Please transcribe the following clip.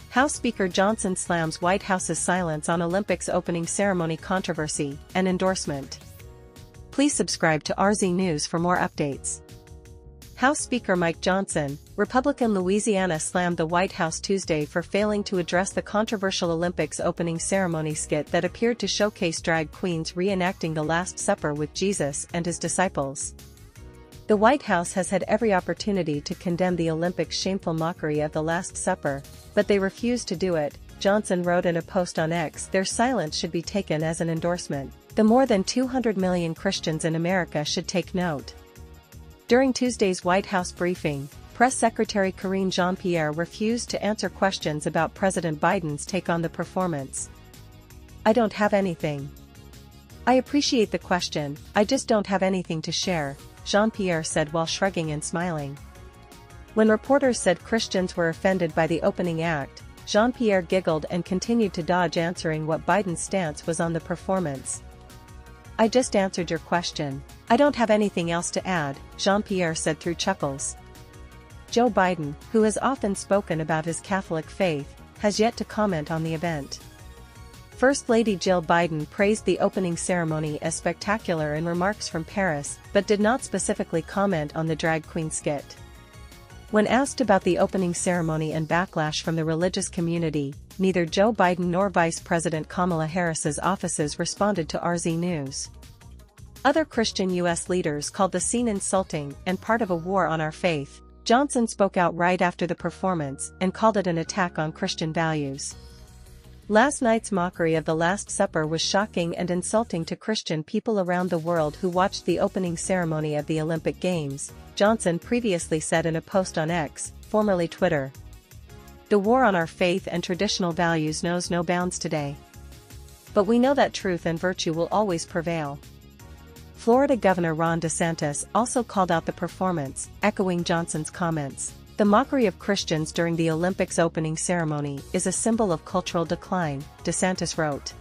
House Speaker Johnson slams White House's silence on Olympics opening ceremony controversy, an endorsement. Please subscribe to RZ News for more updates. House Speaker Mike Johnson, Republican Louisiana, slammed the White House Tuesday for failing to address the controversial Olympics opening ceremony skit that appeared to showcase drag queens reenacting the Last Supper with Jesus and his disciples. The White House has had every opportunity to condemn the Olympics' shameful mockery of the Last Supper, but they refused to do it, Johnson wrote in a post on X. Their silence should be taken as an endorsement. The more than 200 million Christians in America should take note. During Tuesday's White House briefing, Press Secretary Karine Jean-Pierre refused to answer questions about President Biden's take on the performance. "I don't have anything. I appreciate the question, I just don't have anything to share," Jean-Pierre said while shrugging and smiling. When reporters said Christians were offended by the opening act, Jean-Pierre giggled and continued to dodge answering what Biden's stance was on the performance. "I just answered your question. I don't have anything else to add," Jean-Pierre said through chuckles. Joe Biden, who has often spoken about his Catholic faith, has yet to comment on the event. First Lady Jill Biden praised the opening ceremony as spectacular in remarks from Paris, but did not specifically comment on the drag queen skit. When asked about the opening ceremony and backlash from the religious community, neither Joe Biden nor Vice President Kamala Harris's offices responded to RZ News. Other Christian U.S. leaders called the scene insulting and part of a war on our faith. Johnson spoke out right after the performance and called it an attack on Christian values. Last night's mockery of the Last Supper was shocking and insulting to Christian people around the world who watched the opening ceremony of the Olympic Games, Johnson previously said in a post on X, formerly Twitter. "The war on our faith and traditional values knows no bounds today. But we know that truth and virtue will always prevail." Florida Governor Ron DeSantis also called out the performance, echoing Johnson's comments. "The mockery of Christians during the Olympics opening ceremony is a symbol of cultural decline," DeSantis wrote.